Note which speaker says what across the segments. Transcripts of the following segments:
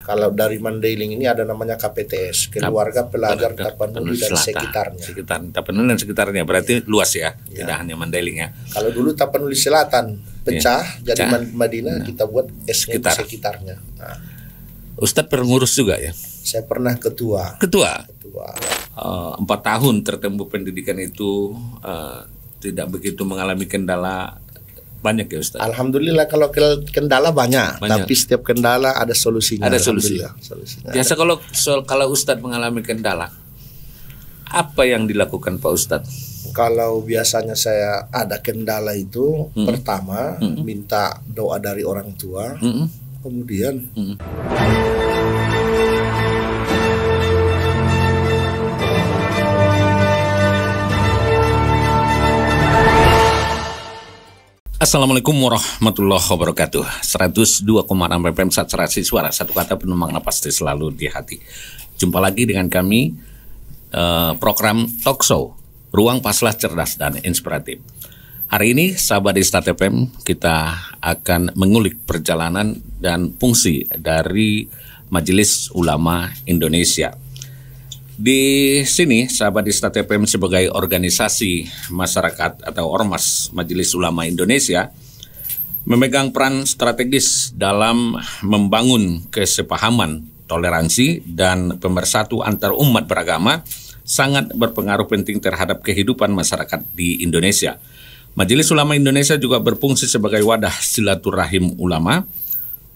Speaker 1: Kalau dari Mandailing ini ada namanya KPTS, Keluarga Pelajar Tapanuli dan sekitarnya.
Speaker 2: Tapanuli dan sekitarnya berarti luas ya, tidak hanya Mandailing ya.
Speaker 1: Kalau dulu Tapanuli Selatan pecah, jadi Madinah kita buat sekitarnya. Nah.
Speaker 2: Ustadz pengurus juga ya?
Speaker 1: Saya pernah ketua.
Speaker 2: 4 tahun tertempuh pendidikan itu tidak begitu mengalami kendala banyak ya Ustaz?
Speaker 1: Alhamdulillah, kalau kendala banyak, tapi setiap kendala ada solusinya.
Speaker 2: Ada solusinya. Biasa kalau Ustadz mengalami kendala, apa yang dilakukan Pak Ustadz?
Speaker 1: Kalau biasanya saya ada kendala itu, pertama minta doa dari orang tua, kemudian
Speaker 2: Assalamualaikum warahmatullahi wabarakatuh. 102,6 FM Saturasi Suara, satu kata penuh makna pasti selalu di hati. Jumpa lagi dengan kami program Talk Show Ruang Paslah Cerdas dan Inspiratif. Hari ini sahabat Istat FM, kita akan mengulik perjalanan dan fungsi dari Majelis Ulama Indonesia. Di sini sahabat Istat FM sebagai organisasi masyarakat atau Ormas Majelis Ulama Indonesia memegang peran strategis dalam membangun kesepahaman, toleransi, dan pemersatu antar umat beragama sangat berpengaruh penting terhadap kehidupan masyarakat di Indonesia. Majelis Ulama Indonesia juga berfungsi sebagai wadah silaturahim ulama,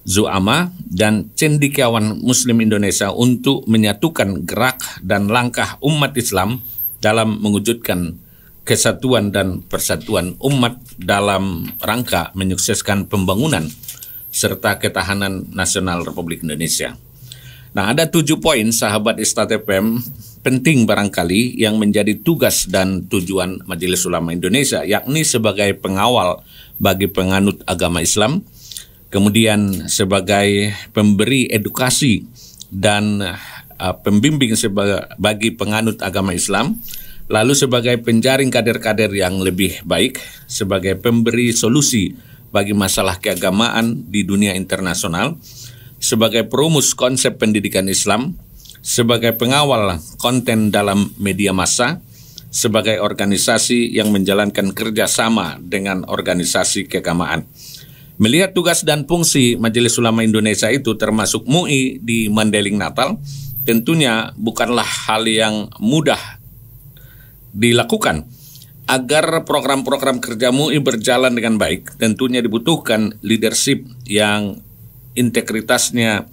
Speaker 2: zu'ama, dan cendekiawan Muslim Indonesia untuk menyatukan gerak dan langkah umat Islam dalam mewujudkan kesatuan dan persatuan umat dalam rangka menyukseskan pembangunan serta ketahanan nasional Republik Indonesia. Nah, ada 7 poin sahabat Istat FM penting barangkali yang menjadi tugas dan tujuan Majelis Ulama Indonesia, yakni sebagai pengawal bagi penganut agama Islam, kemudian sebagai pemberi edukasi dan pembimbing bagi penganut agama Islam, lalu sebagai penjaring kader-kader yang lebih baik, sebagai pemberi solusi bagi masalah keagamaan di dunia internasional, sebagai perumus konsep pendidikan Islam, sebagai pengawal konten dalam media massa, sebagai organisasi yang menjalankan kerjasama dengan organisasi keagamaan. Melihat tugas dan fungsi Majelis Ulama Indonesia itu termasuk MUI di Mandailing Natal, tentunya bukanlah hal yang mudah dilakukan. Agar program-program kerja MUI berjalan dengan baik, tentunya dibutuhkan leadership yang integritasnya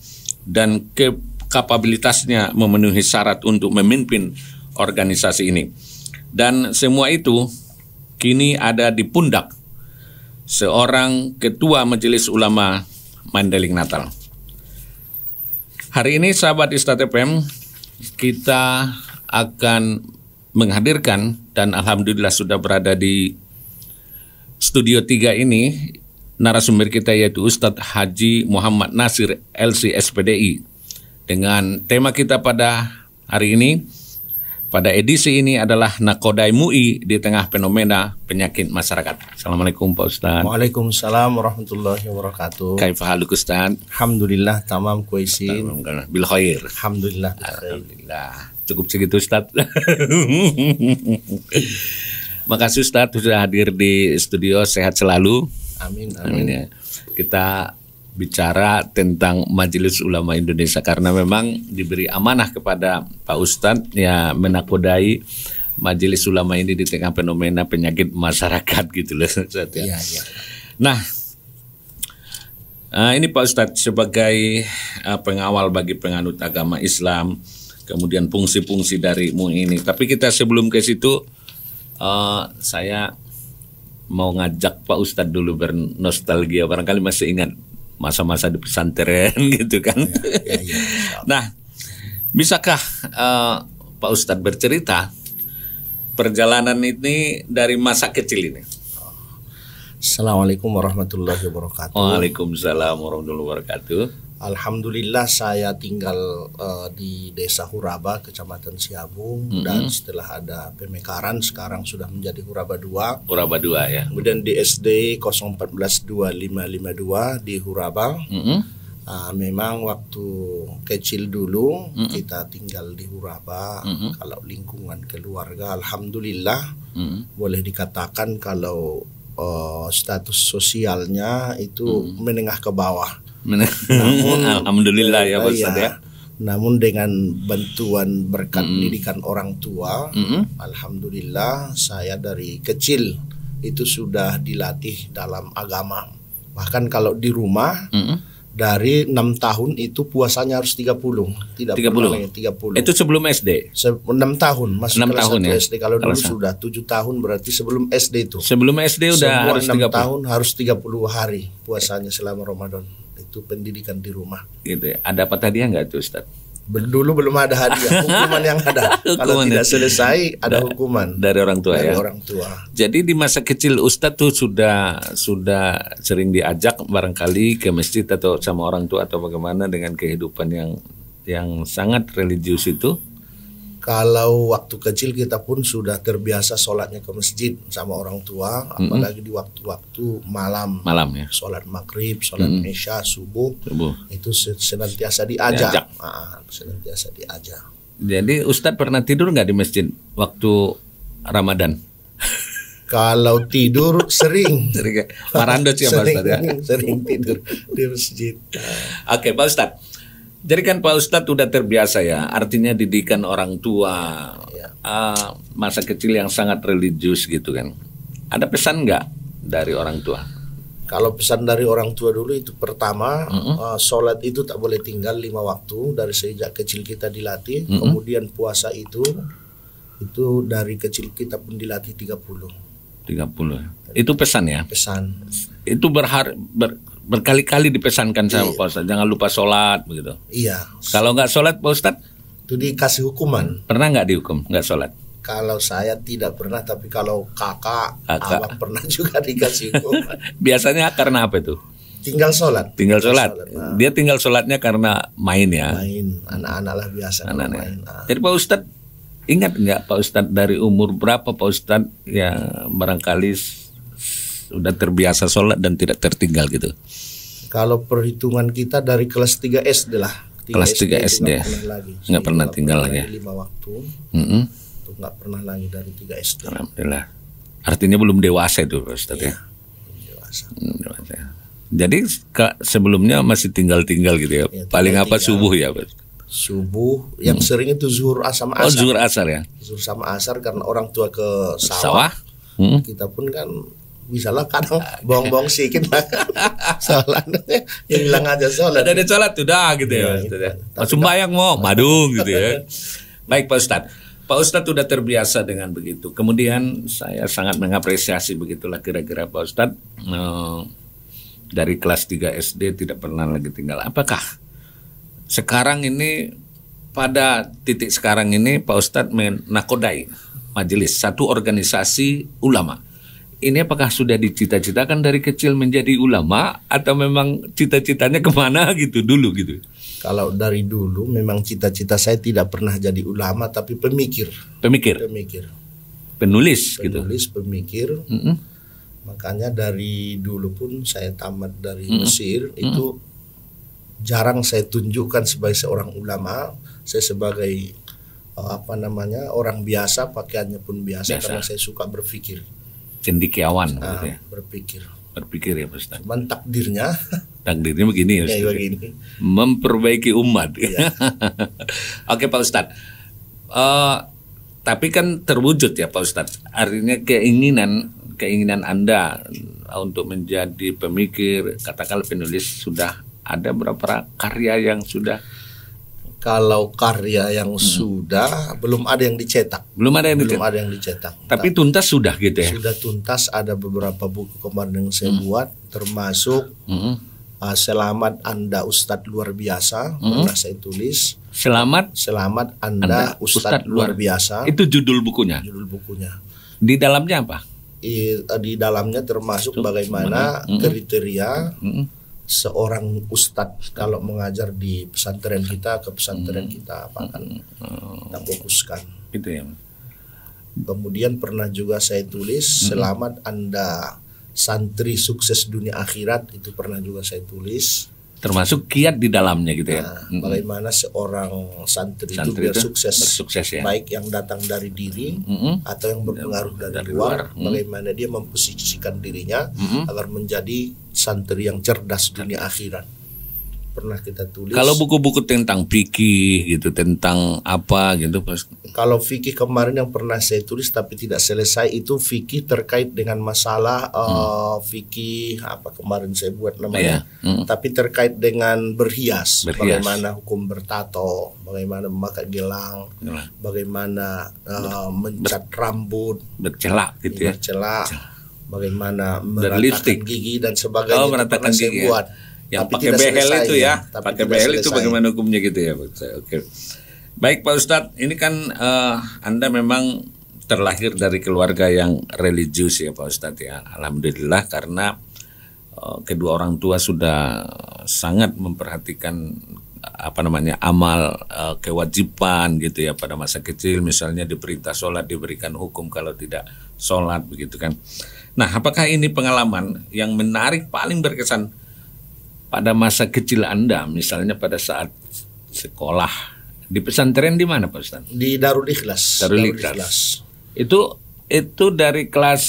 Speaker 2: dan kapabilitasnya memenuhi syarat untuk memimpin organisasi ini. Dan semua itu kini ada di pundak seorang ketua Majelis Ulama Mandailing Natal. Hari ini sahabat Istat FM, kita akan menghadirkan dan alhamdulillah sudah berada di studio 3 ini narasumber kita, yaitu Ustadz Haji Muhammad Nasir LC SPDI, dengan tema kita pada hari ini, pada edisi ini adalah Nakodai MUI di tengah fenomena penyakit masyarakat. Assalamualaikum Pak Ustadz.
Speaker 1: Waalaikumsalam warahmatullahi wabarakatuh.
Speaker 2: Kaifa haluk Ustadz?
Speaker 1: Alhamdulillah tamam kuisin.
Speaker 2: Bil khair.
Speaker 1: Alhamdulillah.
Speaker 2: Alhamdulillah. Cukup segitu Ustadz. Makasih Ustadz sudah hadir di studio, sehat selalu.
Speaker 1: Amin.
Speaker 2: Ya. Kita bicara tentang Majelis Ulama Indonesia karena memang diberi amanah kepada Pak Ustadz ya, menakodai Majelis Ulama ini di tengah fenomena penyakit masyarakat gitu loh Ustadz ya.
Speaker 1: Iya.
Speaker 2: Nah, ini Pak Ustadz sebagai pengawal bagi penganut agama Islam, kemudian fungsi-fungsi dari MUI ini. Tapi kita sebelum ke situ, saya mau ngajak Pak Ustadz dulu bernostalgia, barangkali masih ingat masa-masa di pesantren gitu kan. Ya. Nah, bisakah Pak Ustadz bercerita perjalanan ini dari masa kecil ini?
Speaker 1: Assalamualaikum warahmatullahi wabarakatuh.
Speaker 2: Waalaikumsalam warahmatullahi wabarakatuh.
Speaker 1: Alhamdulillah saya tinggal di Desa Huraba, Kecamatan Siabung, dan setelah ada pemekaran sekarang sudah menjadi Huraba 2.
Speaker 2: Huraba 2 ya.
Speaker 1: Kemudian di SD 014252 di Huraba. Memang waktu kecil dulu kita tinggal di Huraba. Kalau lingkungan keluarga, alhamdulillah boleh dikatakan kalau status sosialnya itu menengah ke bawah. Namun,
Speaker 2: alhamdulillah ya Pak Ustadz ya.
Speaker 1: Namun dengan bantuan berkat didikan orang tua, alhamdulillah saya dari kecil itu sudah dilatih dalam agama. Bahkan kalau di rumah dari 6 tahun itu puasanya harus 30. Tidak
Speaker 2: 30.
Speaker 1: pernah lagi 30.
Speaker 2: Itu sebelum SD.
Speaker 1: 6 tahun masuk
Speaker 2: 6
Speaker 1: kelas
Speaker 2: tahun
Speaker 1: 1
Speaker 2: ya?
Speaker 1: SD. Kalau dulu
Speaker 2: Kelas
Speaker 1: sudah 7 tahun berarti sebelum SD itu.
Speaker 2: Sebelum SD udah
Speaker 1: Semua
Speaker 2: harus
Speaker 1: 6
Speaker 2: 30.
Speaker 1: tahun harus 30 hari puasanya selama Ramadan. Itu pendidikan di rumah.
Speaker 2: Gitu ya. Ada apa tadi nggak tuh Ustaz?
Speaker 1: Dulu belum ada hadiah, hukuman yang ada. Kalau
Speaker 2: Hukuman
Speaker 1: tidak
Speaker 2: ya.
Speaker 1: selesai ada hukuman
Speaker 2: Dari orang tua
Speaker 1: dari
Speaker 2: ya.
Speaker 1: orang tua.
Speaker 2: Jadi di masa kecil Ustadz tuh sudah sering diajak barangkali ke masjid atau sama orang tua atau bagaimana dengan kehidupan yang sangat religius itu.
Speaker 1: Kalau waktu kecil kita pun sudah terbiasa sholatnya ke masjid sama orang tua, apalagi di waktu-waktu malam.
Speaker 2: Malam ya.
Speaker 1: Sholat maghrib, sholat isya, subuh, itu senantiasa diajak. Senantiasa diajak.
Speaker 2: Jadi Ustadz pernah tidur nggak di masjid waktu Ramadan?
Speaker 1: Kalau tidur sering.
Speaker 2: Marando sih ya Pak Ustadz ya.
Speaker 1: Sering tidur di masjid.
Speaker 2: Oke Pak Ustadz. Jadi kan Pak Ustadz udah terbiasa ya, artinya didikan orang tua, masa kecil yang sangat religius gitu kan. Ada pesan nggak dari orang tua?
Speaker 1: Kalau pesan dari orang tua dulu itu pertama, sholat itu tak boleh tinggal 5 waktu dari sejak kecil kita dilatih. Kemudian puasa itu dari kecil kita pun dilatih 30. Itu pesan ya? Pesan.
Speaker 2: Itu berkali-kali dipesankan sama Pak Ustadz, jangan lupa sholat begitu.
Speaker 1: Iya.
Speaker 2: Kalau nggak sholat Pak Ustadz?
Speaker 1: Itu dikasih hukuman.
Speaker 2: Pernah nggak dihukum nggak sholat?
Speaker 1: Kalau saya tidak pernah, tapi kalau kakak abang pernah juga dikasih hukuman.
Speaker 2: Biasanya karena apa itu?
Speaker 1: Tinggal sholat.
Speaker 2: Tinggal sholat. Dia tinggal sholatnya karena main ya?
Speaker 1: Main, anak-anak lah biasa main.
Speaker 2: Jadi Pak Ustadz, ingat nggak Pak Ustadz dari umur berapa Pak Ustadz yang barangkali sudah terbiasa sholat dan tidak tertinggal gitu?
Speaker 1: Kalau perhitungan kita dari kelas 3 SD lah.
Speaker 2: Kelas 3 SD nggak pernah tinggal lagi.
Speaker 1: 5 waktu. Itu nggak pernah lagi dari 3 SD.
Speaker 2: Alhamdulillah. Artinya belum dewasa itu Pak Ustadz ya?
Speaker 1: Dewasa.
Speaker 2: Jadi sebelumnya masih tinggal-tinggal gitu ya? Paling apa subuh ya Pak?
Speaker 1: Subuh yang sering itu zuhur sama asar.
Speaker 2: Oh zuhur asar ya?
Speaker 1: Zuhur sama asar karena orang tua ke sawah. Kita pun kan misalnya kadang bohong-bohong sedikit sholatnya yang bilang aja sholat.
Speaker 2: Ada sholat sudah gitu ya. Sembahyang mau madu gitu ya. Baik Pak Ustadz. Pak Ustadz sudah terbiasa dengan begitu. Kemudian saya sangat mengapresiasi begitulah kira-kira Pak Ustadz dari kelas 3 SD tidak pernah lagi tinggal. Apakah sekarang ini pada titik sekarang ini Pak Ustadz menakodai majelis satu organisasi ulama? Ini apakah sudah dicita-citakan dari kecil menjadi ulama atau memang cita-citanya kemana gitu dulu gitu?
Speaker 1: Kalau dari dulu memang cita-cita saya tidak pernah jadi ulama tapi pemikir. Penulis, pemikir. Makanya dari dulu pun saya tamat dari Mesir itu jarang saya tunjukkan sebagai seorang ulama. Saya sebagai orang biasa, pakaiannya pun biasa. Karena saya suka berpikir. Cendekiawan gitu ya. Berpikir ya Pak Ustadz. Cuman takdirnya begini ya Ustadz. Begini.
Speaker 2: Memperbaiki umat. Ya. Oke Pak Ustadz. Tapi kan terwujud ya Pak Ustadz. Artinya keinginan Anda untuk menjadi pemikir, katakanlah penulis, sudah ada berapa karya yang sudah?
Speaker 1: Kalau karya yang sudah belum ada yang dicetak.
Speaker 2: Belum ada yang
Speaker 1: dicetak.
Speaker 2: Tapi tuntas sudah gitu ya.
Speaker 1: Sudah tuntas, ada beberapa buku kemarin yang saya buat, termasuk Selamat Anda Ustadz Luar Biasa, pernah saya tulis.
Speaker 2: Selamat
Speaker 1: Anda Ustadz Luar Biasa.
Speaker 2: Itu judul bukunya. Di dalamnya apa?
Speaker 1: Di dalamnya termasuk bagaimana kriteria seorang ustadz kalau mengajar di pesantren kita ke pesantren kita apa akan kita fokuskan.
Speaker 2: Itu ya.
Speaker 1: Kemudian pernah juga saya tulis Selamat Anda Santri Sukses Dunia Akhirat, itu pernah juga saya tulis.
Speaker 2: termasuk kiat di dalamnya gitu ya.
Speaker 1: Bagaimana seorang santri itu biar sukses ya. Baik yang datang dari diri atau yang berpengaruh dari luar. Bagaimana dia memposisikan dirinya agar menjadi santri yang cerdas dunia akhirat. Pernah kita tulis.
Speaker 2: Kalau buku-buku tentang fikih gitu, tentang apa gitu.
Speaker 1: Kalau fikih kemarin yang pernah saya tulis tapi tidak selesai itu fikih terkait dengan masalah fikih apa kemarin saya buat namanya. Tapi terkait dengan berhias. Bagaimana hukum bertato, bagaimana memakai gelang, bagaimana mencat rambut,
Speaker 2: bercelak gitu ya.
Speaker 1: Bercelak, bagaimana meratakan gigi dan sebagainya.
Speaker 2: Meratakan gigi.
Speaker 1: Saya buat.
Speaker 2: Yang pakai behel itu ya, pakai behel itu bagaimana hukumnya gitu ya. Oke. Baik Pak Ustadz, ini kan Anda memang terlahir dari keluarga yang religius ya Pak Ustadz ya. Alhamdulillah karena kedua orang tua sudah sangat memperhatikan amal kewajiban gitu ya pada masa kecil, misalnya diperintah sholat, diberikan hukum kalau tidak sholat begitu kan. Nah, apakah ini pengalaman yang menarik paling berkesan pada masa kecil Anda, misalnya pada saat sekolah di pesantren di mana Pak Ustaz?
Speaker 1: Di Darul Ikhlas.
Speaker 2: Darul Ikhlas. Itu dari kelas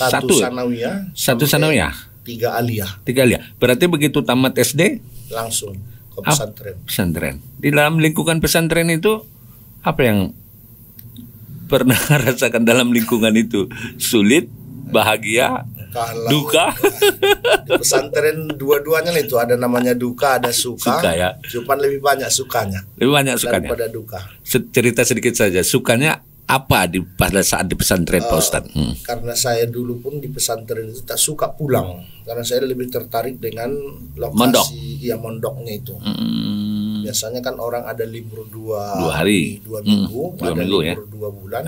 Speaker 2: 1
Speaker 1: sanawiyah.
Speaker 2: 1 sanawiyah.
Speaker 1: 3 aliyah.
Speaker 2: 3 aliyah. Berarti begitu tamat SD
Speaker 1: langsung ke pesantren.
Speaker 2: Pesantren. Di dalam lingkungan pesantren itu apa yang pernah rasakan dalam lingkungan itu? Sulit, bahagia, duka?
Speaker 1: Di pesantren dua-duanya itu ada namanya duka, ada suka ya. Cuman lebih banyak sukanya.
Speaker 2: Lebih banyak sukanya
Speaker 1: daripada duka.
Speaker 2: Cerita sedikit saja. Sukanya apa pada saat di pesantren Pak Ustadz?
Speaker 1: Karena saya dulu pun di pesantren itu tak suka pulang. Karena saya lebih tertarik dengan lokasi mondoknya itu. Biasanya kan orang ada libur 2 hari, 2 minggu, ada libur ya? 2 bulan.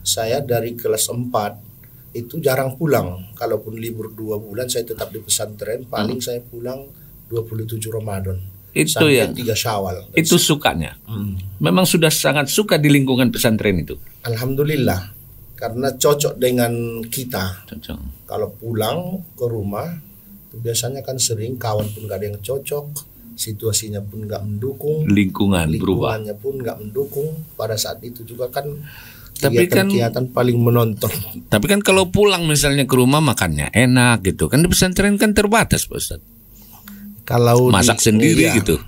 Speaker 1: Saya dari kelas 4 itu jarang pulang. Kalaupun libur 2 bulan saya tetap di pesantren. Paling saya pulang 27 Ramadan.
Speaker 2: Itu
Speaker 1: sampai
Speaker 2: ya
Speaker 1: 3 Syawal.
Speaker 2: Itu sukanya. Memang sudah sangat suka di lingkungan pesantren itu.
Speaker 1: Alhamdulillah. Karena cocok dengan kita.
Speaker 2: Cocok.
Speaker 1: Kalau pulang ke rumah itu biasanya kan sering kawan pun gak ada yang cocok, situasinya pun gak mendukung, lingkungannya pun gak mendukung. Pada saat itu juga kan kegiatan paling menonton.
Speaker 2: Tapi kan kalau pulang misalnya ke rumah makannya enak gitu. Kan di pesantren kan terbatas Pak Ustadz.
Speaker 1: Kalau
Speaker 2: masak sendiri gitu.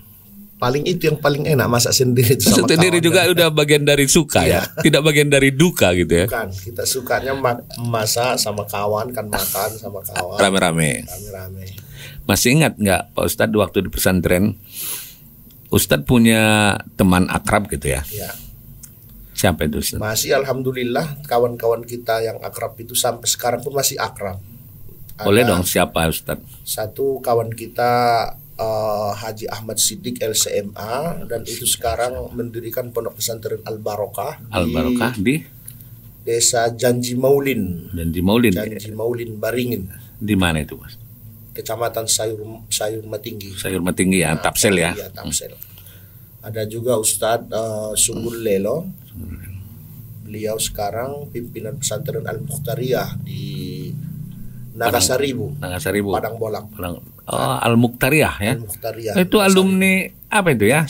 Speaker 1: Paling itu yang paling enak, masak sendiri itu sama
Speaker 2: sendiri
Speaker 1: kawan.
Speaker 2: Juga udah bagian dari suka ya. Tidak bagian dari duka gitu ya.
Speaker 1: Bukan, kita sukanya masak sama kawan, kan makan sama kawan.
Speaker 2: Rame-rame. Masih ingat nggak Pak Ustadz waktu di pesantren Ustadz punya teman akrab gitu ya?
Speaker 1: Iya.
Speaker 2: Siapa itu Ustaz?
Speaker 1: Masih alhamdulillah kawan-kawan kita yang akrab itu sampai sekarang pun masih akrab.
Speaker 2: Boleh dong, siapa Ustaz?
Speaker 1: Satu kawan kita Haji Ahmad Siddiq LCMA, dan itu sekarang mendirikan pondok pesantren Al Barokah
Speaker 2: di
Speaker 1: Desa Janji Maulin Baringin.
Speaker 2: Di mana itu Mas?
Speaker 1: Kecamatan Sayur Matinggi
Speaker 2: ya, Tapsel ya.
Speaker 1: Iya, Tapsel. Ada juga Ustadz Sunggul Lelo. Beliau sekarang pimpinan pesantren Al-Mukhtariyah di Nagasaribu. Padang Bolak.
Speaker 2: Al-Mukhtariyah ya.
Speaker 1: Al-Mukhtariyah.
Speaker 2: Itu alumni apa itu ya?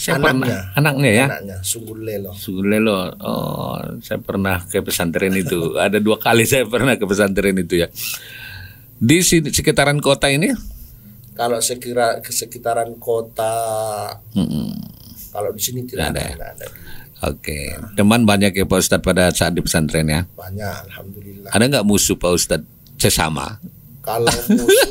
Speaker 2: Anaknya ya.
Speaker 1: Anaknya Sunggul Lelo.
Speaker 2: Oh, saya pernah ke pesantren itu. Ada 2 kali saya pernah ke pesantren itu ya. Di sekitaran kota ini?
Speaker 1: Kalau sekitaran kota, kalau di sini tidak ada.
Speaker 2: Oke. Teman banyak ya Pak Ustadz pada saat di pesantren ya?
Speaker 1: Banyak, alhamdulillah.
Speaker 2: Ada nggak musuh Pak Ustadz sesama?
Speaker 1: Kalau musuh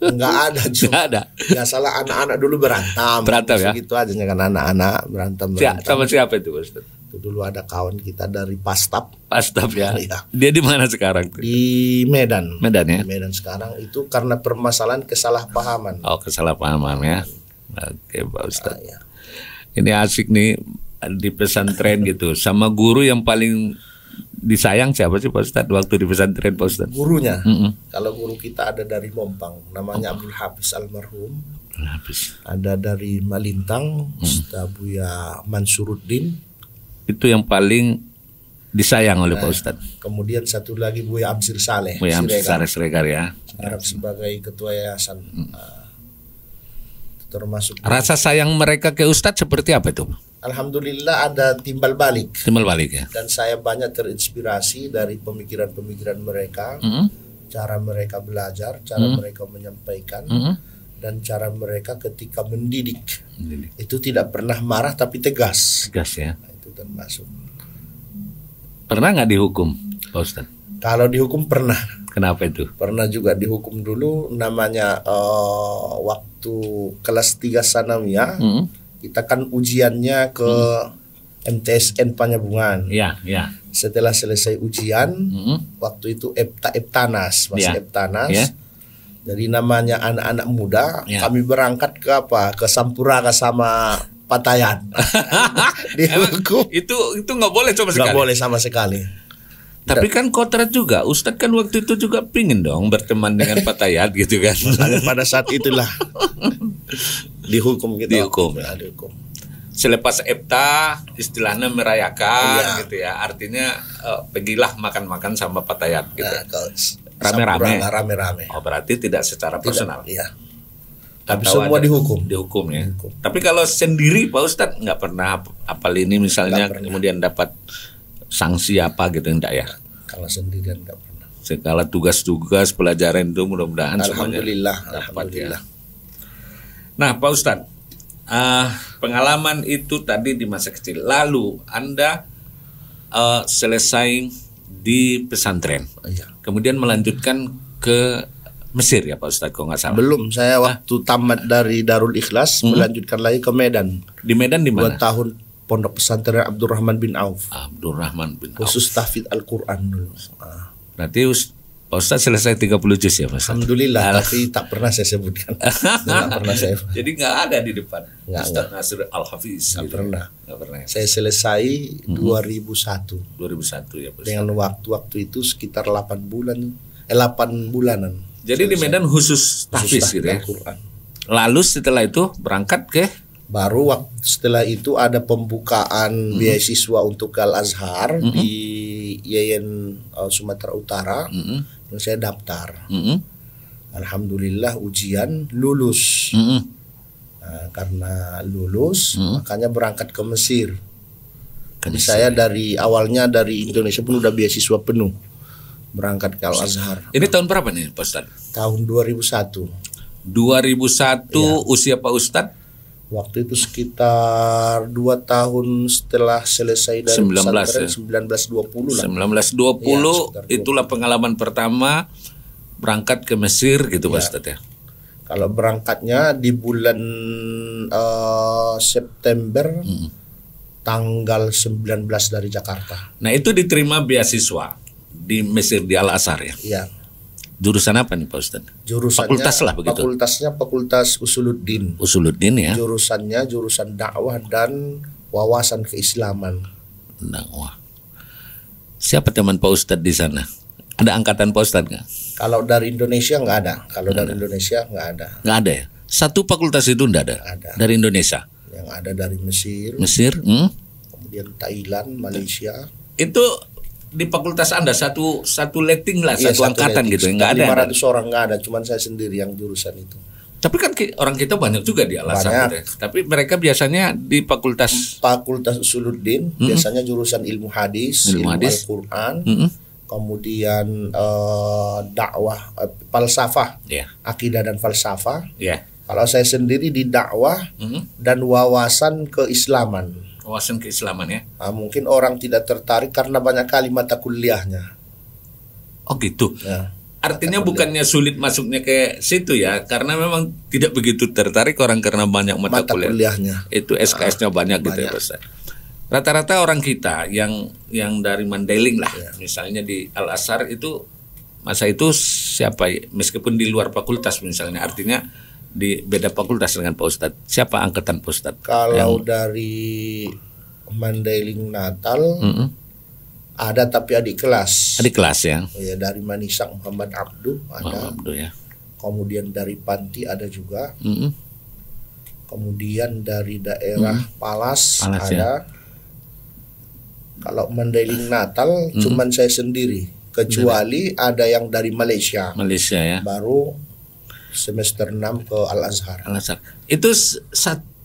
Speaker 1: nggak ada juga.
Speaker 2: Nggak ada.
Speaker 1: Biasalah anak-anak dulu berantem ya? Gitu aja kan, anak-anak berantem.
Speaker 2: Sama siapa itu Pak Ustadz?
Speaker 1: Itu dulu ada kawan kita dari Pastap
Speaker 2: ya. Dia di mana sekarang?
Speaker 1: Di Medan.
Speaker 2: Medan ya.
Speaker 1: Di Medan sekarang itu karena permasalahan kesalahpahaman.
Speaker 2: Oh, kesalahpahaman ya. Oke Pak Ustadz. Ini asik nih di pesantren gitu. Sama guru yang paling disayang siapa sih Pak Ustadz waktu di pesantren Pak Ustadz?
Speaker 1: Gurunya. Kalau guru kita ada dari Mompang, namanya Abdul Hafiz almarhum. Ada dari Malintang, Ustaz Buya Mansuruddin. Itu yang paling disayang oleh Pak Ustadz. Kemudian satu lagi Buya Absir Saleh.
Speaker 2: Buya Absir Saleh Siregar ya.
Speaker 1: Sekarang sebagai ketua yayasan. termasuk.
Speaker 2: Rasa sayang mereka ke Ustadz seperti apa itu?
Speaker 1: Alhamdulillah ada timbal balik.
Speaker 2: Timbal balik ya.
Speaker 1: Dan saya banyak terinspirasi dari pemikiran-pemikiran mereka, cara mereka belajar, cara mereka menyampaikan, dan cara mereka ketika mendidik. Itu tidak pernah marah tapi tegas.
Speaker 2: Tegas ya.
Speaker 1: Nah, itu termasuk.
Speaker 2: Pernah nggak dihukum, Pak Ustadz?
Speaker 1: Kalau dihukum pernah.
Speaker 2: Kenapa itu?
Speaker 1: Pernah juga dihukum dulu, namanya waktu kelas 3 sanawiyah, kita kan ujiannya ke MTSN Panyabungan.
Speaker 2: Ya, ya.
Speaker 1: Setelah selesai ujian, waktu itu Eptanas, masih Eptanas.
Speaker 2: Ya.
Speaker 1: Jadi namanya anak-anak muda, kami berangkat ke Ke Sampuraga sama Patayan. Dihukum.
Speaker 2: Itu nggak boleh sama sekali.
Speaker 1: Nggak boleh sama sekali.
Speaker 2: Tapi kan kontrak juga, Ustadz kan waktu itu juga pingin dong berteman dengan Patayat gitu kan.
Speaker 1: Pada saat itulah dihukum gitu.
Speaker 2: Dihukum.
Speaker 1: Ya, dihukum.
Speaker 2: Selepas EPTA istilahnya merayakan gitu ya. Artinya pergilah makan-makan sama Patayat gitu. Rame-rame.
Speaker 1: Rame-rame.
Speaker 2: Oh, berarti tidak secara personal.
Speaker 1: Iya. Tapi semua dihukum.
Speaker 2: Dihukum ya. Tapi kalau sendiri Pak Ustadz nggak pernah apal ini misalnya kemudian dapat sanksi apa gitu enggak ya?
Speaker 1: Kalau sendirian enggak pernah.
Speaker 2: Segala tugas-tugas pelajaran itu mudah-mudahan
Speaker 1: Alhamdulillah,
Speaker 2: semuanya dapat
Speaker 1: alhamdulillah.
Speaker 2: Ya. Nah, Pak Ustadz, pengalaman itu tadi di masa kecil. Lalu Anda selesai di pesantren, kemudian melanjutkan ke Mesir ya Pak Ustadz, kalau nggak salah.
Speaker 1: Belum, saya waktu tamat dari Darul Ikhlas melanjutkan lagi ke Medan.
Speaker 2: Di Medan di mana?
Speaker 1: 2 tahun Pondok Pesantren Abdurrahman bin Auf.
Speaker 2: Abdurrahman bin Auf.
Speaker 1: Khusus tahfidz Al-Quran dulu.
Speaker 2: Berarti Pak Ustadz selesai 30 juz ya Pak Ustadz?
Speaker 1: Alhamdulillah, tapi tak pernah saya sebutkan. Tidak pernah saya.
Speaker 2: Jadi nggak ada di depan.
Speaker 1: Ustadz
Speaker 2: Nasir Al-Hafiz.
Speaker 1: Nggak
Speaker 2: gitu.
Speaker 1: pernah.
Speaker 2: Nggak pernah.
Speaker 1: Saya selesai 2001.
Speaker 2: 2001 ya Pak Ustadz.
Speaker 1: Dengan waktu itu sekitar 8 bulanan.
Speaker 2: Jadi di Medan khusus tahfiz gitu ya.
Speaker 1: Al-Quran.
Speaker 2: Lalu setelah itu berangkat ke?
Speaker 1: Baru setelah itu ada pembukaan beasiswa untuk Al-Azhar di Yayan Sumatera Utara. Dan saya daftar. Alhamdulillah ujian lulus. Nah, karena lulus makanya berangkat ke Mesir. Jadi saya dari awalnya dari Indonesia pun udah beasiswa penuh. Berangkat ke Al-Azhar.
Speaker 2: Ini tahun berapa nih Pak Ustadz?
Speaker 1: Tahun 2001.
Speaker 2: 2001 usia Pak Ustadz?
Speaker 1: Waktu itu sekitar 2 tahun setelah selesai dari
Speaker 2: 19
Speaker 1: 1920 lah.
Speaker 2: 1920 itulah pengalaman pertama berangkat ke Mesir gitu Pak Ustadz ya.
Speaker 1: Kalau berangkatnya di bulan September tanggal 19 dari Jakarta.
Speaker 2: Nah, itu diterima beasiswa di Mesir di Al-Azhar ya.
Speaker 1: Iya.
Speaker 2: Jurusan apa nih Pak Ustadz?
Speaker 1: Jurusannya,
Speaker 2: fakultas lah begitu.
Speaker 1: Fakultasnya Fakultas Usuluddin.
Speaker 2: Usuluddin ya.
Speaker 1: Jurusannya jurusan dakwah dan wawasan keislaman.
Speaker 2: Dakwah. Siapa teman Pak Ustadz di sana? Ada angkatan Pak Ustadz nggak?
Speaker 1: Kalau dari Indonesia nggak ada. Kalau dari Indonesia nggak ada.
Speaker 2: Nggak ada ya? Satu fakultas itu nggak ada?
Speaker 1: Ada.
Speaker 2: Dari Indonesia?
Speaker 1: Yang ada dari Mesir.
Speaker 2: Mesir?
Speaker 1: Kemudian Thailand, Malaysia.
Speaker 2: Itu di fakultas Anda satu letting lah, satu angkatan letting, gitu, nggak ada.
Speaker 1: 500 orang nggak ada, cuman saya sendiri yang jurusan itu.
Speaker 2: Tapi kan orang kita banyak juga di Al-Azhar gitu ya. Tapi mereka biasanya di Fakultas
Speaker 1: Usuluddin, biasanya jurusan ilmu hadis, ilmu Al-Quran, kemudian dakwah, falsafah, akidah dan falsafah. Kalau saya sendiri di dakwah dan wawasan keislaman.
Speaker 2: Wawasan keislaman ya.
Speaker 1: Mungkin orang tidak tertarik karena banyak kali mata kuliahnya.
Speaker 2: Oh gitu.
Speaker 1: Ya,
Speaker 2: artinya bukannya sulit masuknya ke situ ya, karena memang tidak begitu tertarik orang karena banyak mata
Speaker 1: kuliahnya.
Speaker 2: Itu SKS-nya banyak gitu ya Pak. Rata-rata orang kita yang dari Mandailing lah, misalnya di Al-Azhar itu masa itu siapa? Meskipun di luar fakultas misalnya, artinya di beda fakultas dengan Pak Ustadz. Siapa angkatan Pak Ustadz?
Speaker 1: Kalau dari Mandailing Natal ada, tapi adik kelas.
Speaker 2: Adik kelas ya.
Speaker 1: Ya, dari Manisak Muhammad Abdu ada.
Speaker 2: Ya.
Speaker 1: Kemudian dari Panti ada juga. Kemudian dari daerah Palas ada. Ya. Kalau Mandailing Natal cuman saya sendiri, kecuali ada yang dari Malaysia.
Speaker 2: Malaysia ya.
Speaker 1: Baru semester 6 ke Al-Azhar.
Speaker 2: Al-Azhar. Itu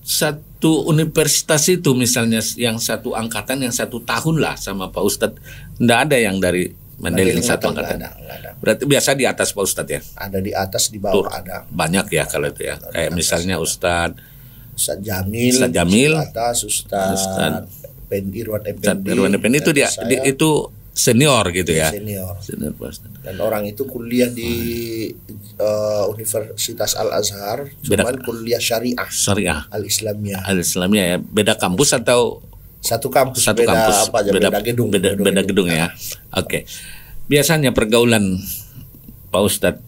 Speaker 2: satu universitas itu misalnya yang satu angkatan yang 1 tahun lah sama Pak Ustadz. Nggak ada yang dari Mandailing satu angkatan.
Speaker 1: Nggak ada.
Speaker 2: Berarti biasa di atas Pak Ustadz ya?
Speaker 1: Ada di atas, di bawah ada.
Speaker 2: Banyak ya kalau itu ya. Kayak misalnya Ustadz
Speaker 1: Jamil, Ustadz Irwan Effendi itu
Speaker 2: itu senior gitu ya.
Speaker 1: Senior Pak Ustadz. Dan orang itu kuliah di Universitas Al-Azhar, cuman kuliah syariah Al-Islamiyah
Speaker 2: ya. Beda kampus atau
Speaker 1: satu kampus? Beda gedung.
Speaker 2: Beda gedung ya. Oke. Biasanya pergaulan Pak Ustadz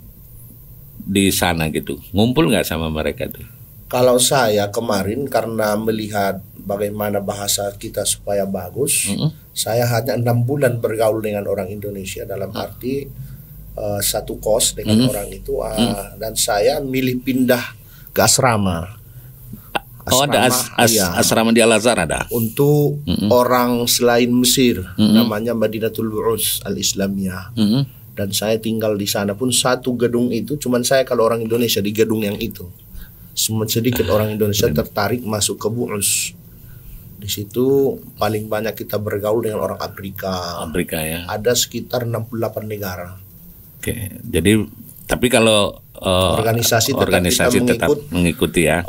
Speaker 2: di sana gitu, ngumpul nggak sama mereka tuh?
Speaker 1: Kalau saya kemarin karena melihat bagaimana bahasa kita supaya bagus, saya hanya 6 bulan bergaul dengan orang Indonesia, dalam arti satu kos dengan orang itu, dan saya milih pindah ke asrama.
Speaker 2: Oh, ada asrama di Al-Azhar ada?
Speaker 1: Untuk orang selain Mesir, namanya Madinatul Bu'us Al-Islamiyah. Dan saya tinggal di sana pun satu gedung itu, cuman saya kalau orang Indonesia di gedung yang itu. Sedikit orang Indonesia tertarik masuk ke Bu'us. Di situ paling banyak kita bergaul dengan orang Afrika ya. Ada sekitar 68 negara.
Speaker 2: Oke, jadi tapi kalau organisasi tetap mengikuti ya.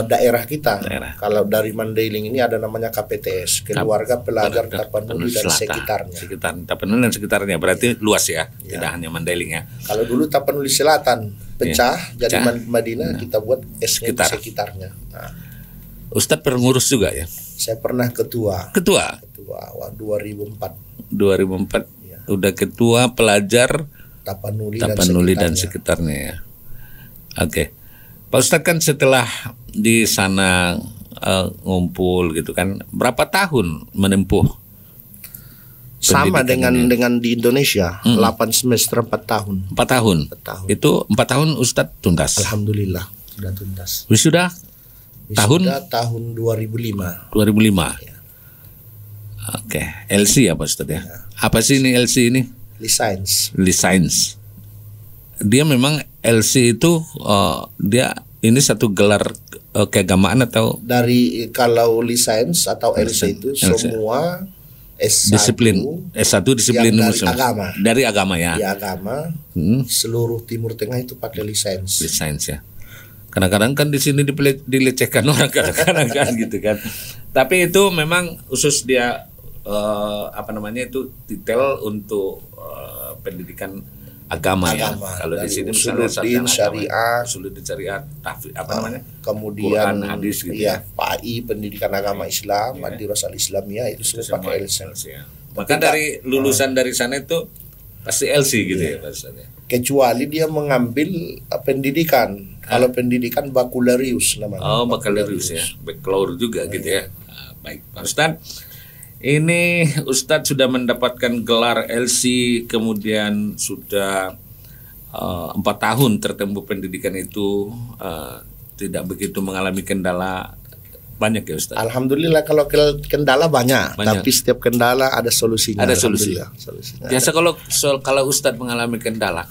Speaker 1: Daerah kita. Kalau dari Mandailing ini ada namanya KPTS, Keluarga Pelajar Tapanuli dan Sekitarnya.
Speaker 2: Tapanuli dan sekitarnya berarti luas ya, tidak hanya Mandailing ya.
Speaker 1: Kalau dulu Tapanuli Selatan pecah jadi Madinah, kita buat sekitarnya. Nah.
Speaker 2: Ustadz pengurus juga ya?
Speaker 1: Saya pernah ketua 2004.
Speaker 2: Ya. Udah ketua pelajar Tapanuli dan sekitarnya ya. Oke. Pak Ustadz kan setelah di sana ngumpul gitu kan, berapa tahun menempuh?
Speaker 1: Sama dengan di Indonesia, 8 semester 4 tahun.
Speaker 2: 4 tahun. Itu 4 tahun Ustadz tuntas.
Speaker 1: Alhamdulillah sudah tuntas.
Speaker 2: Wisuda tahun
Speaker 1: 2005.
Speaker 2: 2005. Ya. Oke, LC ya Pak Ustadz ya. Apa sih ini LC ini? Lisains. Dia memang LC itu dia ini satu gelar keagamaan atau
Speaker 1: dari kalau lisains atau LC itu semua S1
Speaker 2: disiplin dari agama ya.
Speaker 1: Di agama seluruh Timur Tengah itu pakai lisains
Speaker 2: ya. Kadang-kadang kan di sini dilecehkan orang kadang-kadang kan gitu kan. Tapi itu memang khusus dia itu detail untuk pendidikan agama ya. Kalau di sini misalnya
Speaker 1: syariah,
Speaker 2: Quran,
Speaker 1: kemudian
Speaker 2: hadis gitu
Speaker 1: ya. PAI pendidikan agama Islam, Madrasah Islamiyah itu semua pakai LC.
Speaker 2: Ya. Maka dari lulusan dari sana itu pasti LC gitu ya Pak.
Speaker 1: Kecuali dia mengambil pendidikan. Kalau pendidikan bakalarius namanya.
Speaker 2: Oh, bakalarius ya. Bakalaureus juga gitu ya. Baik, Pak Ustadz. Ini Ustadz sudah mendapatkan gelar LC, kemudian sudah 4 tahun tertempuh pendidikan itu, tidak begitu mengalami kendala banyak ya Ustadz?
Speaker 1: Alhamdulillah, kalau kendala banyak, tapi setiap kendala ada solusinya.
Speaker 2: Ada solusinya. Biasa kalau Ustadz mengalami kendala,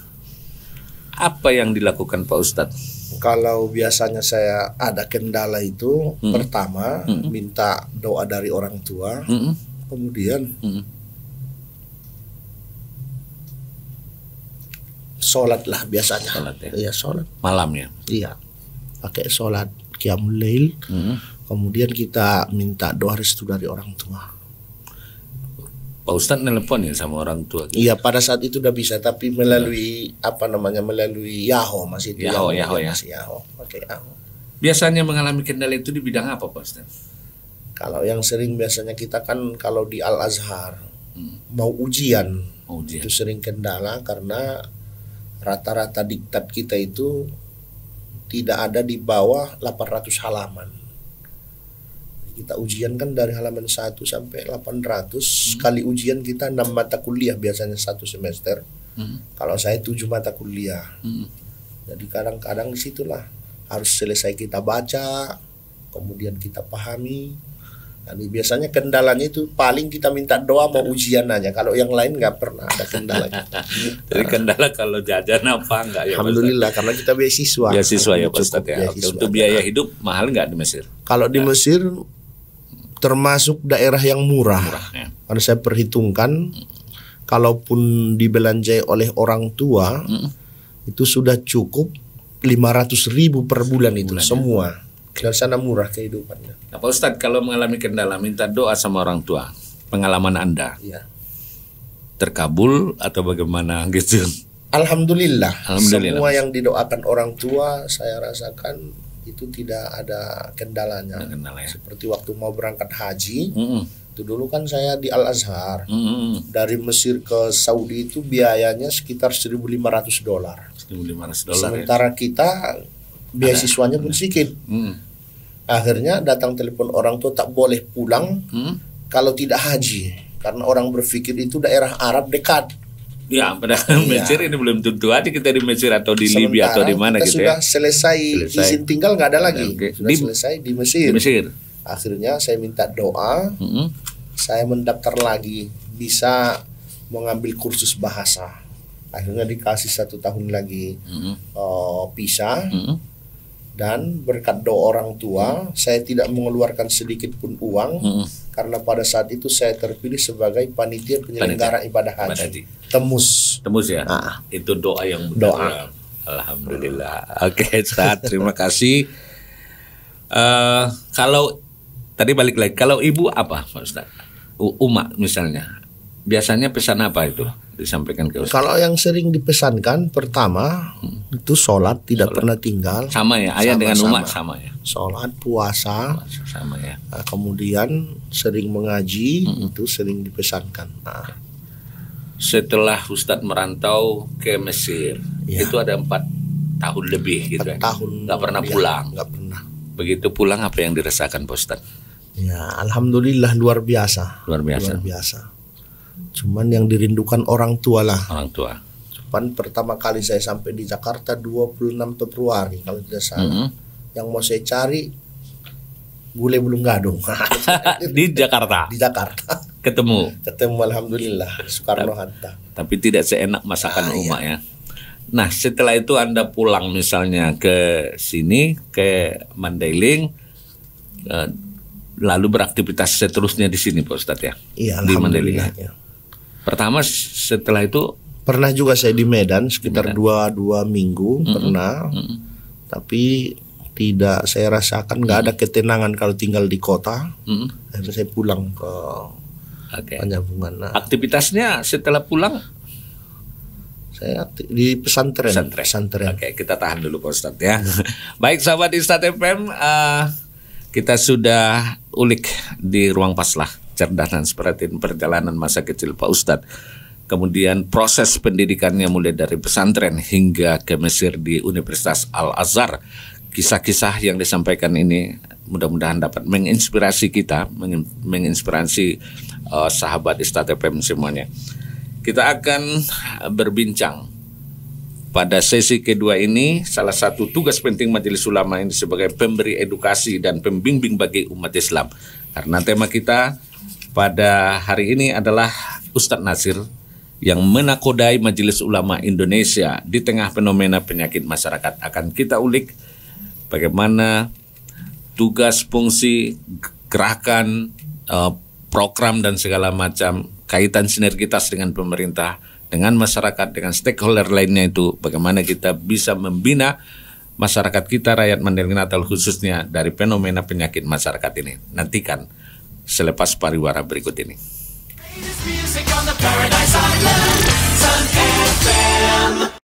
Speaker 2: apa yang dilakukan Pak Ustadz?
Speaker 1: Kalau biasanya saya ada kendala itu, pertama minta doa dari orang tua, kemudian sholat lah biasanya. Iya, sholat
Speaker 2: malamnya.
Speaker 1: Iya, pakai sholat qiyamul lail. Kemudian kita minta doa restu dari orang tua.
Speaker 2: Pak Ustadz nelpon ya sama orang tua gitu?
Speaker 1: Iya, pada saat itu udah bisa, tapi melalui melalui Yahoo masih itu.
Speaker 2: Yahoo.
Speaker 1: Pakai Yahoo.
Speaker 2: Biasanya mengalami kendala itu di bidang apa Pak Ustadz?
Speaker 1: Kalau yang sering biasanya kita kan kalau di Al-Azhar mau ujian itu sering kendala karena rata-rata diktat kita itu tidak ada di bawah 800 halaman. Kita ujian kan dari halaman 1 sampai 800. Sekali ujian kita 6 mata kuliah biasanya satu semester. Kalau saya 7 mata kuliah. Jadi kadang-kadang disitulah harus selesai kita baca, kemudian kita pahami, Biasanya kendalanya itu paling kita minta doa mau ujian aja. Kalau yang lain nggak pernah ada kendalanya.
Speaker 2: Jadi kendala kalau jajan apa enggak ya?
Speaker 1: Alhamdulillah karena kita beasiswa.
Speaker 2: Beasiswa ya Pak Ustadz ya. Oke, untuk biaya hidup mahal nggak di Mesir?
Speaker 1: Kalau di Mesir termasuk daerah yang murah.
Speaker 2: Ya.
Speaker 1: Karena saya perhitungkan kalaupun dibelanjai oleh orang tua itu sudah cukup 500.000 per bulan itu semua. Dan sana murah kehidupannya.
Speaker 2: Nah, Pak Ustadz, kalau mengalami kendala minta doa sama orang tua, pengalaman Anda terkabul atau bagaimana gitu?
Speaker 1: Alhamdulillah. Semua yang didoakan orang tua saya rasakan itu tidak ada kendalanya. Seperti waktu mau berangkat haji, itu dulu kan saya di Al Azhar. Dari Mesir ke Saudi itu biayanya sekitar $1.500. Sementara kita beasiswanya pun sedikit. Akhirnya datang telepon orang tua tak boleh pulang kalau tidak haji, karena orang berpikir itu daerah Arab dekat.
Speaker 2: Ya, padahal Mesir ini belum tentu aja kita di Mesir atau di Libya atau di mana gitu ya.
Speaker 1: Sudah selesai izin tinggal nggak ada lagi. Sudah selesai di Mesir. Akhirnya saya minta doa, saya mendaftar lagi bisa mengambil kursus bahasa. Akhirnya dikasih 1 tahun lagi visa. Dan berkat doa orang tua, saya tidak mengeluarkan sedikit pun uang, karena pada saat itu saya terpilih sebagai panitia penyelenggara ibadah haji. Temus
Speaker 2: ya. Itu doa yang benar. Alhamdulillah. Oke, Ustaz, terima kasih. Kalau tadi balik lagi, kalau ibu apa, Pak Ustaz? Umat misalnya, biasanya pesan apa itu disampaikan ke Ustaz?
Speaker 1: Kalau yang sering dipesankan pertama itu sholat tidak pernah tinggal.
Speaker 2: Sama ya, ayah dengan umat sama ya.
Speaker 1: Sholat, puasa
Speaker 2: sama ya.
Speaker 1: Kemudian sering mengaji itu sering dipesankan.
Speaker 2: Setelah Ustadz merantau ke Mesir, itu ada 4 tahun lebih gitu.
Speaker 1: 4 tahun.
Speaker 2: Nggak pernah pulang.
Speaker 1: Nggak pernah.
Speaker 2: Begitu pulang apa yang dirasakan Pak Ustadz?
Speaker 1: Ya, alhamdulillah luar biasa.
Speaker 2: Luar biasa.
Speaker 1: Cuman yang dirindukan orang tua lah.
Speaker 2: Orang tua.
Speaker 1: Cuman pertama kali saya sampai di Jakarta 26 Februari kalau tidak salah. Yang mau saya cari gulai belum gadung.
Speaker 2: Di Jakarta.
Speaker 1: Di Jakarta.
Speaker 2: Ketemu
Speaker 1: alhamdulillah Soekarno Hatta.
Speaker 2: Tapi tidak seenak masakan Uma ya. Nah, setelah itu Anda pulang misalnya ke sini ke Mandailing, lalu beraktivitas seterusnya di sini Pak Ustadz ya.
Speaker 1: Iya,
Speaker 2: di Mandailing.
Speaker 1: Ya.
Speaker 2: Pertama setelah itu
Speaker 1: pernah juga saya di Medan sekitar 2 minggu pernah. Tapi tidak saya rasakan nggak ada ketenangan kalau tinggal di kota. Akhirnya saya pulang ke Panjabungan.
Speaker 2: Aktivitasnya setelah pulang?
Speaker 1: Saya di pesantren.
Speaker 2: Oke, kita tahan dulu Pak Ustadz ya. Baik sahabat Istad FM, kita sudah ulik di ruang paslah cerdas dan perjalanan masa kecil Pak Ustadz. Kemudian proses pendidikannya mulai dari pesantren hingga ke Mesir di Universitas Al Azhar. Kisah-kisah yang disampaikan ini mudah-mudahan dapat menginspirasi kita, menginspirasi sahabat Istad FM semuanya. Kita akan berbincang pada sesi kedua ini. Salah satu tugas penting Majelis Ulama ini sebagai pemberi edukasi dan pembimbing bagi umat Islam. Karena tema kita pada hari ini adalah Ustadz Nasir yang menakodai Majelis Ulama Indonesia di tengah fenomena penyakit masyarakat. Akan kita ulik bagaimana tugas, fungsi, gerakan, program dan segala macam kaitan sinergitas dengan pemerintah, dengan masyarakat, dengan stakeholder lainnya itu, bagaimana kita bisa membina masyarakat kita, rakyat Mandailing Natal khususnya dari fenomena penyakit masyarakat ini. Nantikan selepas pariwara berikut ini.